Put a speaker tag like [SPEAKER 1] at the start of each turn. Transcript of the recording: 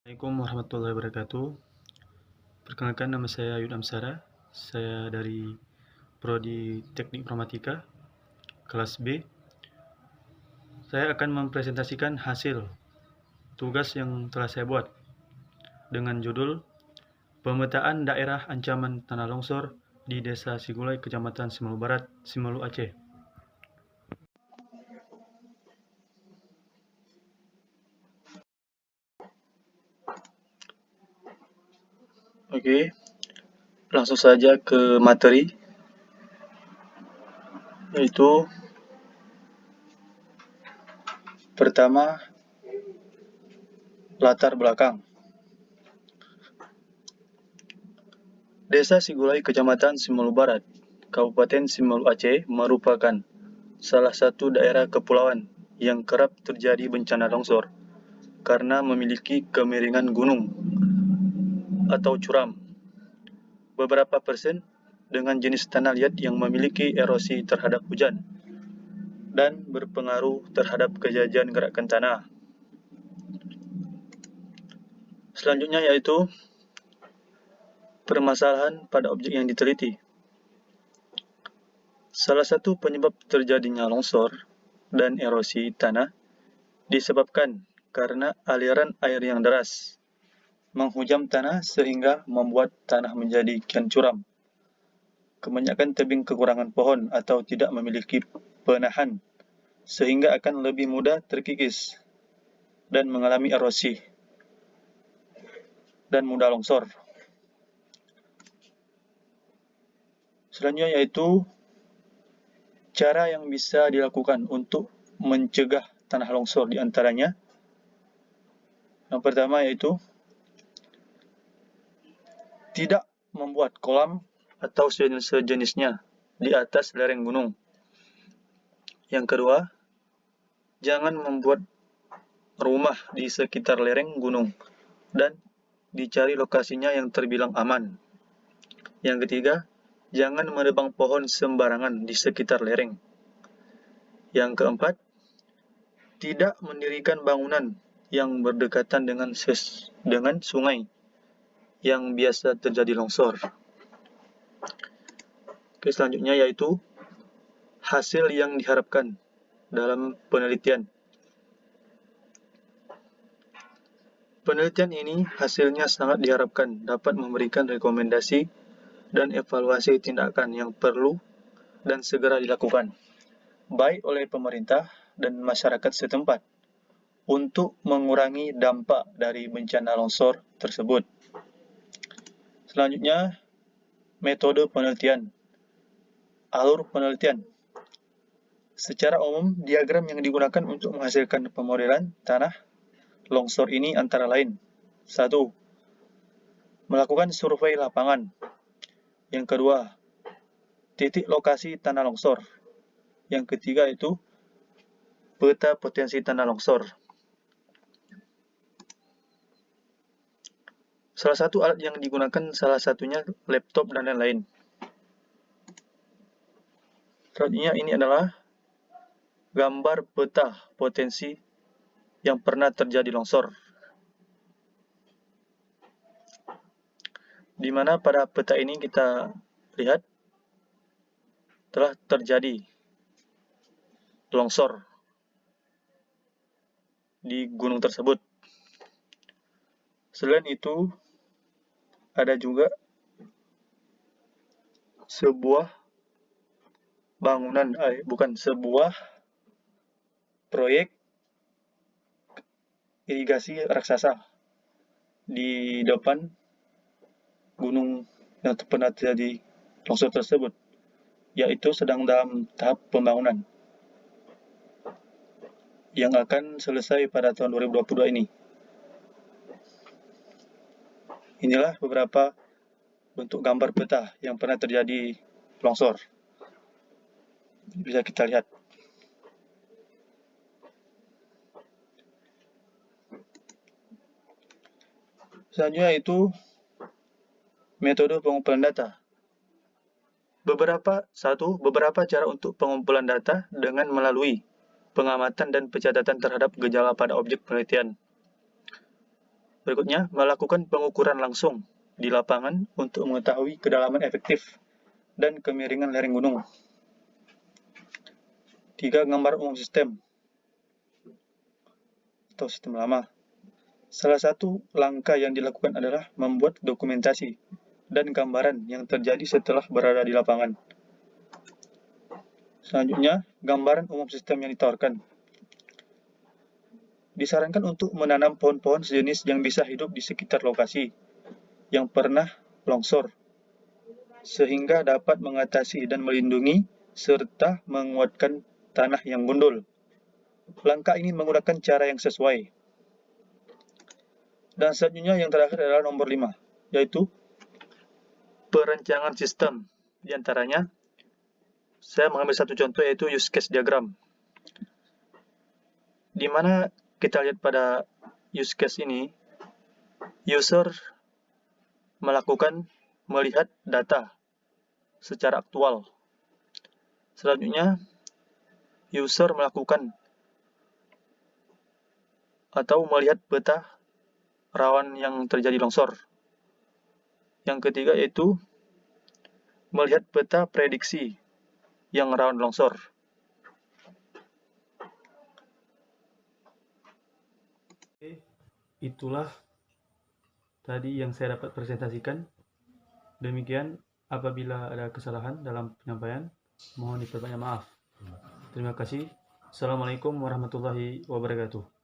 [SPEAKER 1] Assalamualaikum warahmatullahi wabarakatuh. Perkenalkan, nama saya Ayud Amsara. Saya dari Prodi Teknik Informatika, kelas B. Saya akan mempresentasikan hasil tugas yang telah saya buat dengan judul Pemetaan Daerah Ancaman Tanah Longsor di Desa Sigulai, Kecamatan Simalu Barat, Simalu, Aceh. Oke, langsung saja ke materi, yaitu pertama, latar belakang. Desa Sigulai, Kecamatan Simalu Barat, Kabupaten Simalu, Aceh merupakan salah satu daerah kepulauan yang kerap terjadi bencana longsor karena memiliki kemiringan gunung atau curam. Beberapa persen dengan jenis tanah liat yang memiliki erosi terhadap hujan dan berpengaruh terhadap kejadian gerakan tanah. Selanjutnya yaitu permasalahan pada objek yang diteliti. Salah satu penyebab terjadinya longsor dan erosi tanah disebabkan karena aliran air yang deras menghujam tanah sehingga membuat tanah menjadi kian curam. Kebanyakan tebing kekurangan pohon atau tidak memiliki penahan sehingga akan lebih mudah terkikis dan mengalami erosi dan mudah longsor. Selanjutnya yaitu cara yang bisa dilakukan untuk mencegah tanah longsor, di antaranya yang pertama yaitu tidak membuat kolam atau sejenisnya di atas lereng gunung. Yang kedua, jangan membuat rumah di sekitar lereng gunung dan dicari lokasinya yang terbilang aman. Yang ketiga, jangan menebang pohon sembarangan di sekitar lereng. Yang keempat, tidak mendirikan bangunan yang berdekatan dengan sungai yang biasa terjadi longsor. Oke, selanjutnya yaitu hasil yang diharapkan dalam penelitian. Penelitian ini hasilnya sangat diharapkan dapat memberikan rekomendasi dan evaluasi tindakan yang perlu dan segera dilakukan, baik oleh pemerintah dan masyarakat setempat, untuk mengurangi dampak dari bencana longsor tersebut. Selanjutnya, metode penelitian. Alur penelitian. Secara umum, diagram yang digunakan untuk menghasilkan pemodelan tanah longsor ini antara lain: 1. Melakukan survei lapangan. Yang kedua, titik lokasi tanah longsor. Yang ketiga itu peta potensi tanah longsor. Salah satu alat yang digunakan salah satunya laptop dan lain-lain. Selanjutnya ini adalah gambar peta potensi yang pernah terjadi longsor, di mana pada peta ini kita lihat telah terjadi longsor di gunung tersebut. Selain itu, ada juga sebuah proyek irigasi raksasa di depan gunung yang pernah terjadi longsor tersebut, yaitu sedang dalam tahap pembangunan yang akan selesai pada tahun 2022 ini. Inilah beberapa bentuk gambar peta yang pernah terjadi longsor. Bisa kita lihat. Selanjutnya itu metode pengumpulan data. Beberapa cara untuk pengumpulan data dengan melalui pengamatan dan pencatatan terhadap gejala pada objek penelitian. Berikutnya, melakukan pengukuran langsung di lapangan untuk mengetahui kedalaman efektif dan kemiringan lereng gunung. 3. Gambar umum sistem atau sistem lama. Salah satu langkah yang dilakukan adalah membuat dokumentasi dan gambaran yang terjadi setelah berada di lapangan. Selanjutnya, gambaran umum sistem yang ditawarkan. Disarankan untuk menanam pohon-pohon sejenis yang bisa hidup di sekitar lokasi yang pernah longsor, sehingga dapat mengatasi dan melindungi serta menguatkan tanah yang gundul. Langkah ini menggunakan cara yang sesuai. Dan selanjutnya yang terakhir adalah nomor 5, yaitu perencanaan sistem. Di antaranya, saya mengambil satu contoh yaitu use case diagram. Di mana kita lihat pada use case ini, user melihat data secara aktual. Selanjutnya, user melakukan atau melihat peta rawan yang terjadi longsor. Yang ketiga yaitu melihat peta prediksi yang rawan longsor.
[SPEAKER 2] Itulah tadi yang saya dapat presentasikan. Demikian, apabila ada kesalahan dalam penyampaian, mohon diperbanyak maaf. Terima kasih. Assalamualaikum warahmatullahi wabarakatuh.